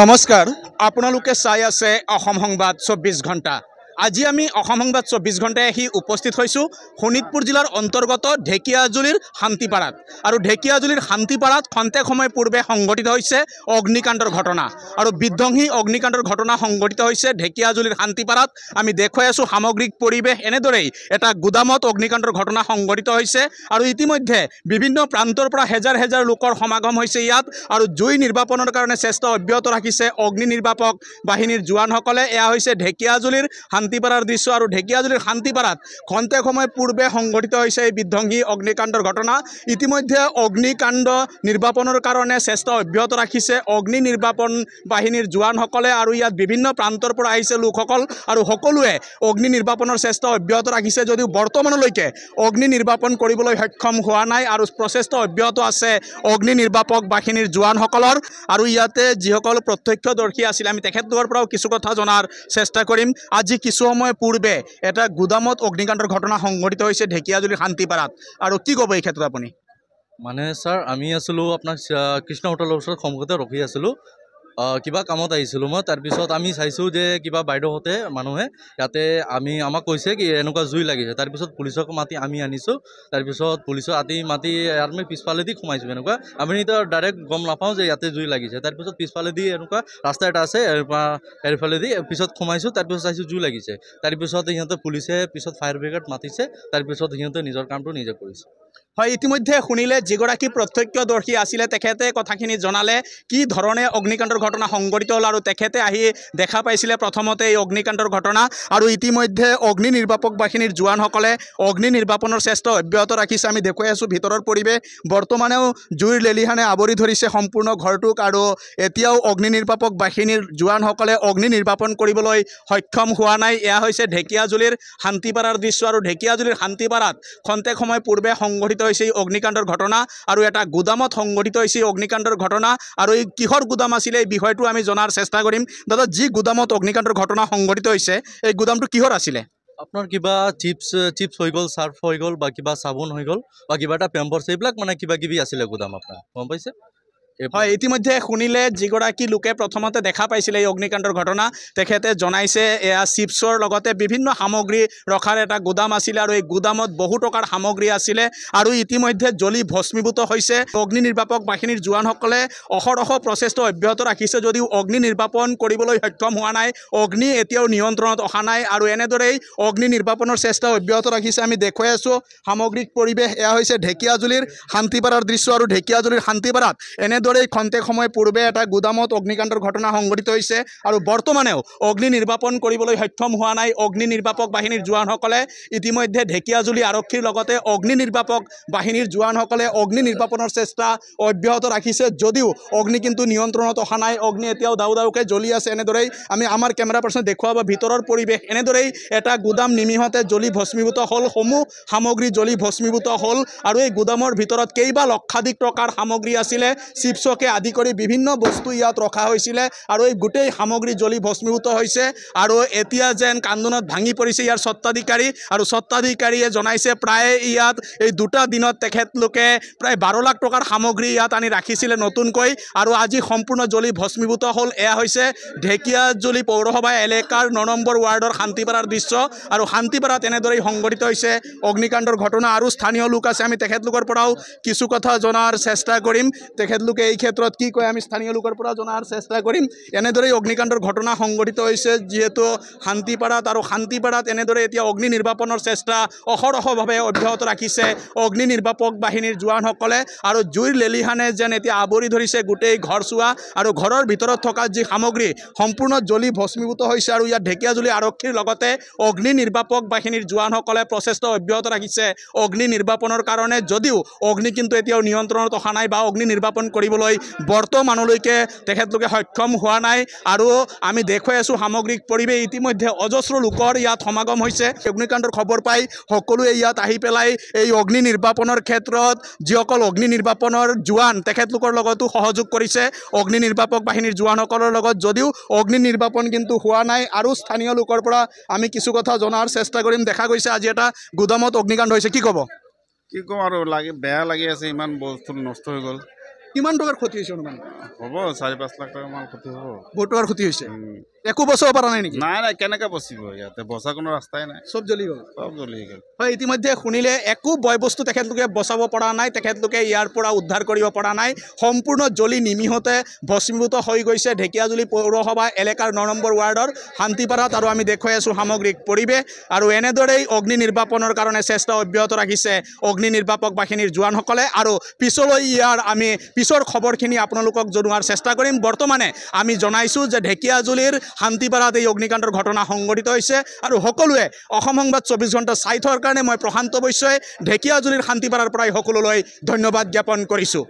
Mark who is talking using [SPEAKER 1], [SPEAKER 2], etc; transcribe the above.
[SPEAKER 1] নমস্কাৰ আপোনালোকে চাই আছে অসম সংবাদ 24 ঘণ্টা। আজি আমি অসম সংবাদ 24 ঘণ্টায় আহি উপস্থিত হৈছোঁ শোণিতপুৰ জিলাৰ অন্তৰ্গত ঢেকিয়াজুলিৰ শান্তিপাৰাত। আৰু ঢেকিয়াজুলিৰ শান্তিপাৰাত খন্তেক সময় পূৰ্বে সংঘটিত হৈছে অগ্নিকাণ্ডৰ ঘটনা আৰু বিধ্বংসী অগ্নিকাণ্ডৰ ঘটনা সংঘটিত হৈছে ঢেকিয়াজুলিৰ শান্তিপাৰাত। আমি দেখুৱাই আছোঁ সামগ্ৰিক পৰিৱেশ এনেদৰেই এটা গুদামত অগ্নিকাণ্ডৰ ঘটনা সংঘটিত হৈছে আৰু ইতিমধ্যে বিভিন্ন প্ৰান্তৰ পৰা হেজাৰ হেজাৰ লোকৰ সমাগম হৈছে ইয়াত আৰু জুই নিৰ্বাপনৰ কাৰণে চেষ্টা অব্যাহত ৰাখিছে অগ্নি নিৰ্বাপক বাহিনীৰ জোৱানসকলে। এয়া হৈছে ঢেকিয়াজুলিৰ শান্তিপাৰাৰ দৃশ্য আৰু ঢেকিয়াজুলিৰ শান্তিপাৰাত খন্তেক সময় পূৰ্বে সংঘটিত হৈছে এই বিধ্বংসী অগ্নিকাণ্ডৰ ঘটনা। ইতিমধ্যে অগ্নিকাণ্ড নিৰ্বাপনৰ কাৰণে চেষ্টা অব্যাহত ৰাখিছে অগ্নি নিৰ্বাপন বাহিনীৰ জোৱানসকলে আৰু ইয়াত বিভিন্ন প্ৰান্তৰ পৰা আহিছে লোকসকল আৰু সকলোৱে অগ্নি নিৰ্বাপনৰ চেষ্টা অব্যাহত ৰাখিছে যদিও বৰ্তমানলৈকে অগ্নি নিৰ্বাপন কৰিবলৈ সক্ষম হোৱা নাই আৰু প্ৰচেষ্টা অব্যাহত আছে অগ্নি নিৰ্বাপক বাহিনীৰ জোৱানসকলৰ। আৰু ইয়াতে যিসকল প্ৰত্যক্ষদৰ্শী আছিল আমি তেখেতলোকৰ পৰাও কিছু কথা জনাৰ চেষ্টা কৰিম। আজি কিছু সময় পূৰ্বে এটা গুদামত অগ্নিকাণ্ডৰ ঘটনা সংঘটিত হৈছে ঢেকিয়াজুলিৰ শান্তিপাৰাত, আৰু কি ক'ব এই ক্ষেত্ৰত আপুনি?
[SPEAKER 2] মানে ছাৰ আমি আছিলোঁ আপোনাৰ কৃষ্ণ হোটেলৰ ওচৰত সন্মুখতে ৰখি আছিলোঁ, কিবা কামত আহিছিলোঁ মই। তাৰপিছত আমি চাইছোঁ যে কিবা বাইদেউহঁতে মানুহে ইয়াতে আমাক কৈছে কি এনেকুৱা জুই লাগিছে। তাৰপিছত পুলিচক মাতি আমি আনিছোঁ। তাৰপিছত পুলিচক মাতি আমি পিছফালেদি সোমাইছোঁ। এনেকুৱা আমি এতিয়া ডাইৰেক্ট গম নাপাওঁ যে ইয়াতে জুই লাগিছে। তাৰপিছত পিছফালেদি এনেকুৱা ৰাস্তা এটা আছে এৰফালেদি পিছত সোমাইছোঁ। তাৰপিছত চাইছোঁ জুই লাগিছে। তাৰপিছত সিহঁতে পুলিচে পিছত ফায়াৰ ব্ৰিগেড মাতিছে। তাৰপিছত সিহঁতে নিজৰ কামটো নিজে কৰিছে।
[SPEAKER 1] হয়, ইতিমধ্যে শুনিলে যিগৰাকী প্ৰত্যক্ষদৰ্শী আছিলে তেখেতে কথাখিনি জনালে কি ধৰণে অগ্নিকাণ্ডৰ ঘটনা সংঘটিত হ'ল আৰু তেখেতে আহি দেখা পাইছিলে প্ৰথমতে এই অগ্নিকাণ্ডৰ ঘটনা আৰু ইতিমধ্যে অগ্নি নিৰ্বাপক বাহিনীৰ জোৱানসকলে অগ্নি নিৰ্বাপনৰ চেষ্টা অব্যাহত ৰাখিছে। আমি দেখুৱাই আছোঁ ভিতৰৰ পৰিৱেশ। বৰ্তমানেও জুইৰ লেলিহানে আৱৰি ধৰিছে সম্পূৰ্ণ ঘৰটোক আৰু এতিয়াও অগ্নি নিৰ্বাপক বাহিনীৰ জোৱানসকলে অগ্নি নিৰ্বাপন কৰিবলৈ সক্ষম হোৱা নাই। এয়া হৈছে ঢেকিয়াজুলিৰ শান্তিপাৰাৰ দৃশ্য আৰু ঢেকিয়াজুলিৰ শান্তিপাৰাত খন্তেক সময় পূৰ্বে সংঘটিত হৈছে এই অগ্নিকাণ্ডৰ ঘটনা আৰু এটা গুদামত সংঘটিত হৈছে এই অগ্নিকাণ্ডৰ ঘটনা। আৰু এই কিহৰ গুদাম আছিলে এই বিষয়টো আমি জনাৰ চেষ্টা কৰিম। দাদা, যি গুদামত অগ্নিকাণ্ডৰ ঘটনা সংঘটিত হৈছে এই গুদামটো কিহৰ আছিলে?
[SPEAKER 2] আপোনাৰ কিবা চিপছ হৈ গ'ল, চাৰ্ফ হৈ গ'ল বা কিবা চাবোন হৈ গ'ল বা কিবা এটা পেম্পাৰ্ছ এইবিলাক মানে কিবা কিবি আছিলে গুদাম আপোনাৰ, গম পাইছে?
[SPEAKER 1] হয়, ইতিমধ্যে শুনিলে যিগৰাকী লোকে প্ৰথমতে দেখা পাইছিলে এই অগ্নিকাণ্ডৰ ঘটনা তেখেতে জনাইছে এয়া চিপছৰ লগতে বিভিন্ন সামগ্ৰী ৰখাৰ এটা গুদাম আছিলে আৰু এই গুদামত বহু টকাৰ সামগ্ৰী আছিলে আৰু ইতিমধ্যে জ্বলি ভস্মীভূত হৈছে। অগ্নি নিৰ্বাপক বাহিনীৰ জোৱানসকলে অহৰহ প্ৰচেষ্টা অব্যাহত ৰাখিছে যদিও অগ্নি নিৰ্বাপন কৰিবলৈ সক্ষম হোৱা নাই। অগ্নি এতিয়াও নিয়ন্ত্ৰণত অহা নাই আৰু এনেদৰেই অগ্নি নিৰ্বাপনৰ চেষ্টা অব্যাহত ৰাখিছে। আমি দেখুৱাই আছোঁ সামগ্ৰিক পৰিৱেশ। এয়া হৈছে ঢেকিয়াজুলিৰ শান্তিপাৰাৰ দৃশ্য আৰু ঢেকিয়াজুলিৰ শান্তিপাৰাত এনেদৰেই খন্তেক সময় পূৰ্বে এটা গুদামত অগ্নিকাণ্ডৰ ঘটনা সংঘটিত হৈছে আৰু বৰ্তমানেও অগ্নি নিৰ্বাপন কৰিবলৈ সক্ষম হোৱা নাই অগ্নি নিৰ্বাপক বাহিনীৰ জোৱানসকলে। ইতিমধ্যে ঢেকিয়াজুলি আৰক্ষীৰ লগতে অগ্নি নিৰ্বাপক বাহিনীৰ জোৱানসকলে অগ্নি নিৰ্বাপনৰ চেষ্টা অব্যাহত ৰাখিছে যদিও অগ্নি কিন্তু নিয়ন্ত্ৰণত অহা নাই। অগ্নি এতিয়াও দাউ দাউকৈ জ্বলি আছে। এনেদৰেই আমি আমাৰ কেমেৰা পাৰ্চনে দেখুৱাব ভিতৰৰ পৰিৱেশ। এনেদৰেই এটা গুদাম নিমিষতে জ্বলি ভস্মীভূত হ'ল, সমূহ সামগ্ৰী জ্বলি ভস্মীভূত হ'ল আৰু এই গুদামৰ ভিতৰত কেইবা লক্ষাধিক টকাৰ সামগ্ৰী আছিলে। চিপছকে আদি কৰি বিভিন্ন বস্তু ইয়াত ৰখা হৈছিলে আৰু এই গোটেই সামগ্ৰী জ্বলি ভস্মীভূত হৈছে আৰু এতিয়া যেন কান্দোনত ভাঙি পৰিছে ইয়াৰ স্বত্বাধিকাৰী আৰু স্বত্বাধিকাৰীয়ে জনাইছে প্ৰায় ইয়াত এই দুটা দিনত তেখেতলোকে প্ৰায় 12 লাখ টকাৰ সামগ্ৰী ইয়াত আনি ৰাখিছিলে নতুনকৈ আৰু আজি সম্পূৰ্ণ জ্বলি ভস্মীভূত হ'ল। এয়া হৈছে ঢেকিয়াজুলি পৌৰসভা এলেকাৰ 9 নম্বৰ ৱাৰ্ডৰ শান্তিপাৰাৰ দৃশ্য আৰু শান্তিপাৰাত এনেদৰেই সংঘটিত হৈছে অগ্নিকাণ্ডৰ ঘটনা আৰু স্থানীয় লোক আছে। আমি তেখেতলোকৰ পৰাও কিছু কথা জনাৰ চেষ্টা কৰিম। তেখেতলোকে এই ক্ষেত্ৰত কি কয় আমি স্থানীয় লোকৰ পৰা জনাৰ চেষ্টা কৰিম। এনেদৰেই অগ্নিকাণ্ডৰ ঘটনা সংঘটিত হৈছে যিহেতু শান্তিপাৰাত আৰু শান্তিপাৰাত এনেদৰে এতিয়া অগ্নি নিৰ্বাপনৰ চেষ্টা অহৰহভাৱে অব্যাহত ৰাখিছে অগ্নি নিৰ্বাপক বাহিনীৰ জোৱানসকলে আৰু জুইৰ লেলিহানে যেন এতিয়া আৱৰি ধৰিছে গোটেই ঘৰচোৱা আৰু ঘৰৰ ভিতৰত থকা যি সামগ্ৰী সম্পূৰ্ণ জ্বলি ভস্মীভূত হৈছে আৰু ইয়াত ঢেকিয়াজুলি আৰক্ষীৰ লগতে অগ্নি নিৰ্বাপক বাহিনীৰ জোৱানসকলে প্ৰচেষ্টা অব্যাহত ৰাখিছে অগ্নি নিৰ্বাপনৰ কাৰণে যদিও অগ্নি কিন্তু এতিয়াও নিয়ন্ত্ৰণত অহা নাই বা অগ্নি নিৰ্বাপন কৰিবলৈ বৰ্তমানলৈকে তেখেতলোকে সক্ষম হোৱা নাই। আৰু আমি দেখুৱাই আছোঁ সামগ্ৰিক পৰিৱেশ। ইতিমধ্যে অজস্ৰ লোকৰ ইয়াত সমাগম হৈছে। অগ্নিকাণ্ডৰ খবৰ পাই সকলোৱে ইয়াত আহি পেলাই এই অগ্নি নিৰ্বাপনৰ ক্ষেত্ৰত যিসকল অগ্নি নিৰ্বাপনৰ জোৱান তেখেতলোকৰ লগতো সহযোগ কৰিছে অগ্নি নিৰ্বাপক বাহিনীৰ জোৱানসকলৰ লগত যদিও অগ্নি নিৰ্বাপন কিন্তু হোৱা নাই আৰু স্থানীয় লোকৰ পৰা আমি কিছু কথা জনাৰ চেষ্টা কৰিম। দেখা গৈছে আজি এটা গুদামত অগ্নিকাণ্ড হৈছে, কি ক'ব?
[SPEAKER 3] কি ক'ম আৰু বেয়া লাগি আছে, ইমান বস্তু নষ্ট হৈ গ'ল।
[SPEAKER 1] কিমান টকাৰ ক্ষতি হৈছে অনুমান
[SPEAKER 3] হ'ব 4-5 লাখ টকা মান ক্ষতি হ'ব।
[SPEAKER 1] বহুত টকাৰ ক্ষতি হৈছে একো বচাব পৰা নাই নেকি
[SPEAKER 3] নাই নাই কেনেকৈ বচিব ইয়াতে বচা কোনো ৰাস্তাই নাই
[SPEAKER 1] চব জ্বলি গ'ল
[SPEAKER 3] চব জ্বলি গ'ল।
[SPEAKER 1] হয় ইতিমধ্যে শুনিলে একো বয় বস্তু তেখেতলোকে বচাব পৰা নাই তেখেতলোকে ইয়াৰ পৰা উদ্ধাৰ কৰিব পৰা নাই সম্পূৰ্ণ জ্বলি নিমিষতে ভস্মীভূত হৈ গৈছে ঢেকীয়াজুলি পৌৰসভা এলেকাৰ 9 নম্বৰ ৱাৰ্ডৰ শান্তিপাৰাত আৰু আমি দেখুৱাই আছোঁ সামগ্ৰিক পৰিৱেশ আৰু এনেদৰেই অগ্নি নিৰ্বাপনৰ কাৰণে চেষ্টা অব্যাহত ৰাখিছে অগ্নি নিৰ্বাপক বাহিনীৰ জোৱানসকলে আৰু পিছলৈ ইয়াৰ আমি পিছৰ খবৰখিনি আপোনালোকক জনোৱাৰ চেষ্টা কৰিম বৰ্তমানে আমি জনাইছোঁ যে ঢেকীয়াজুলিৰ শান্তিপাৰাত এই অগ্নিকাণ্ডৰ ঘটনা সংঘটিত হৈছে আৰু সকলোৱে অসম সংবাদ 24 ঘণ্টা চাই থকাৰ কাৰণে মই প্ৰশান্ত বৈশ্যই ঢেকীয়াজুলিৰ শান্তিপাৰাৰ পৰাই সকলোলৈ ধন্যবাদ জ্ঞাপন কৰিছোঁ।